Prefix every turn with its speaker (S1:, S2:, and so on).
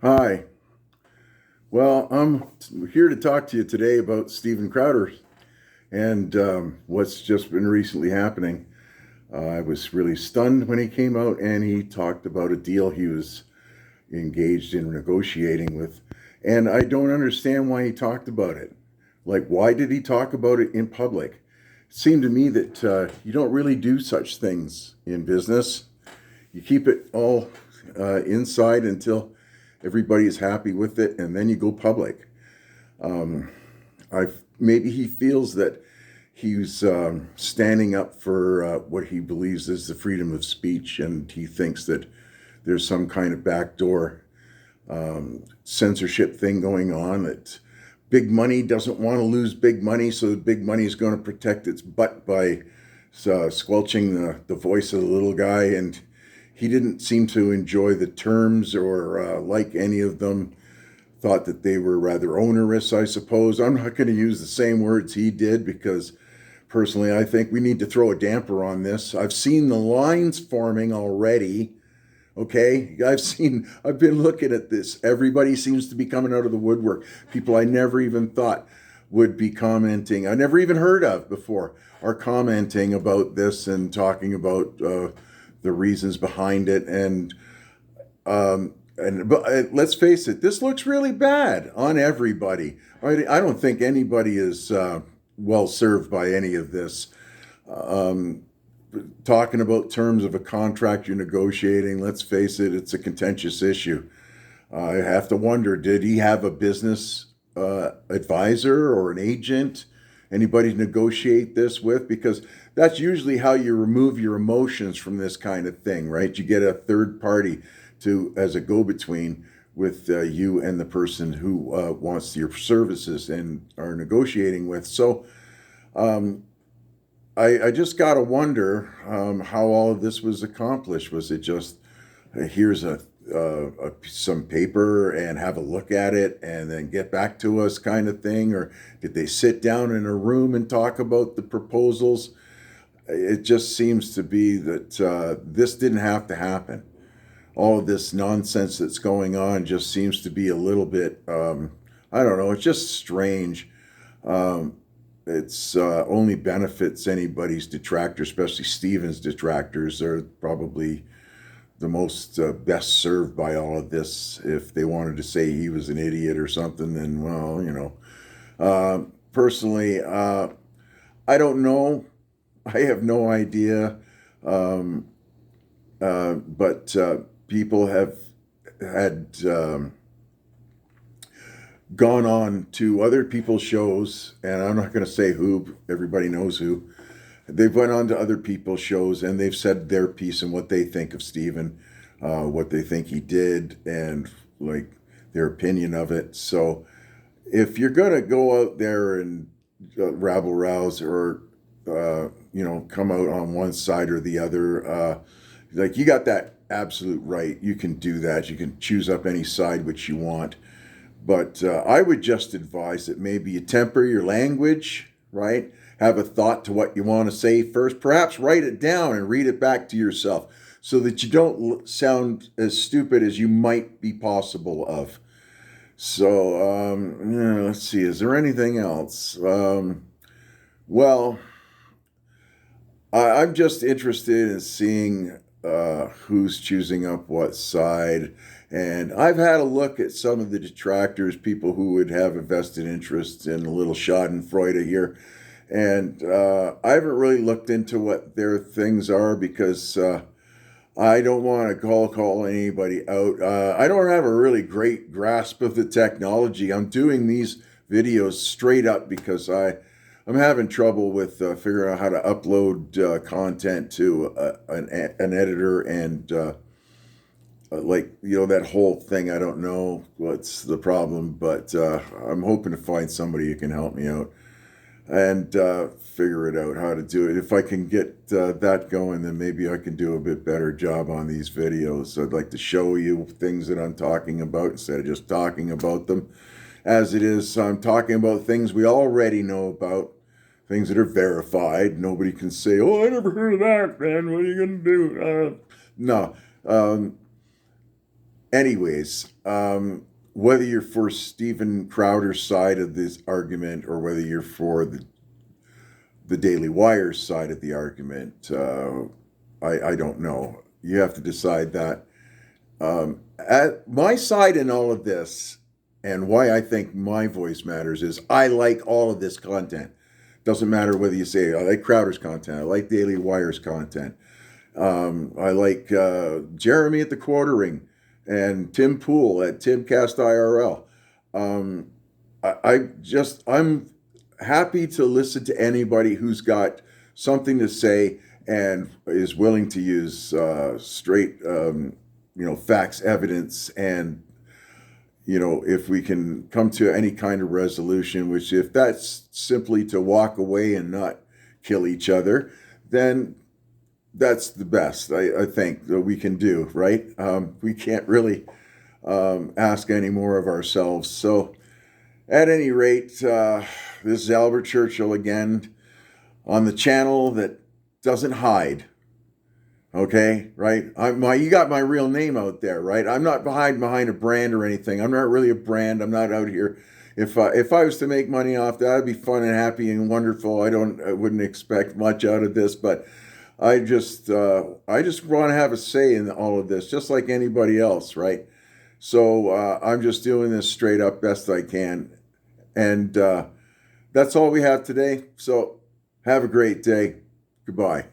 S1: Hi. Well, I'm here to talk to you today about Steven Crowder and what's just been recently happening. I was really stunned when he came out and he talked about a deal he was engaged in negotiating with. And I don't understand why he talked about it. Like, why did he talk about it in public? It seemed to me that you don't really do such things in business. You keep it all inside until everybody is happy with it, and then you go public. Um, Maybe he feels that he's standing up for what he believes is the freedom of speech, and he thinks that there's some kind of backdoor censorship thing going on. That big money doesn't want to lose big money, so the big money is going to protect its butt by squelching the voice of the little guy. And he didn't seem to enjoy the terms or like any of them. Thought that they were rather onerous, I suppose. I'm not going to use the same words he did because personally I think we need to throw a damper on this. I've seen the lines forming already. Okay, I've been looking at this. Everybody seems to be coming out of the woodwork. People I never even thought would be commenting, I never even heard of before, are commenting about this and talking about the reasons behind it. But let's face it, this looks really bad on everybody. I don't think anybody is well served by any of this. Um, Talking about terms of a contract you're negotiating, let's face it, it's a contentious issue. I have to wonder, did he have a business advisor or an agent, anybody to negotiate this with? Because that's usually how you remove your emotions from this kind of thing, right? You get a third party to as a go-between with you and the person who wants your services and are negotiating with. So um, I just got to wonder how all of this was accomplished. Was it just here's some paper and have a look at it and then get back to us kind of thing, or did they sit down in a room and talk about the proposals? It just seems to be that this didn't have to happen. All of this nonsense that's going on just seems to be a little bit, I don't know, it's just strange. Um, it's only benefits anybody's detractors, especially Stevens' detractors. Are probably the most best served by all of this. If they wanted to say he was an idiot or something, then, well, you know. Personally, I don't know. I have no idea. Um, but people have had gone on to other people's shows, and I'm not going to say who. Everybody knows who. They've went on to other people's shows and they've said their piece and what they think of Steven, what they think he did, and like their opinion of it. So if you're going to go out there and rabble rouse or come out on one side or the other, like you got that absolute right. You can do that. You can choose up any side which you want. But I would just advise that maybe you temper your language, right? Have a thought to what you want to say first. Perhaps write it down and read it back to yourself so that you don't sound as stupid as you might be possible of. So, yeah, let's see. Is there anything else? Well, I'm just interested in seeing who's choosing up what side. And I've had a look at some of the detractors, people who would have a vested interest in a little Schadenfreude here. And I haven't really looked into what their things are because I don't want to call anybody out. I don't have a really great grasp of the technology. I'm doing these videos straight up because I'm having trouble with figuring out how to upload content to an editor and like that whole thing. I don't know what's the problem, but I'm hoping to find somebody who can help me out and figure it out how to do it. If I can get that going, then maybe I can do a bit better job on these videos. I'd like to show you things that I'm talking about instead of just talking about them. As it is, I'm talking about things we already know about, things that are verified. Nobody can say, "Oh, I never heard of that, man. What are you going to do?" No. Um, anyways, whether you're for Stephen Crowder's side of this argument or whether you're for the Daily Wire's side of the argument, I don't know. You have to decide that. At my side in all of this, and why I think my voice matters, is I like all of this content. Doesn't matter whether you say I like Crowder's content, I like Daily Wire's content. I like Jeremy at the Quartering and Tim Pool at Timcast IRL. I'm happy to listen to anybody who's got something to say and is willing to use straight, facts, evidence, and if we can come to any kind of resolution, which if that's simply to walk away and not kill each other, then that's the best I think that we can do, right? We can't really ask any more of ourselves. So at any rate, this is Albert Churchill again on the channel that doesn't hide. Okay, right? You got my real name out there, right? I'm not behind a brand or anything. I'm not really a brand. I'm not out here. If I was to make money off that, it'd be fun and happy and wonderful. I wouldn't expect much out of this, but I just want to have a say in all of this, just like anybody else, right? So I'm just doing this straight up best I can, and that's all we have today. So have a great day. Goodbye.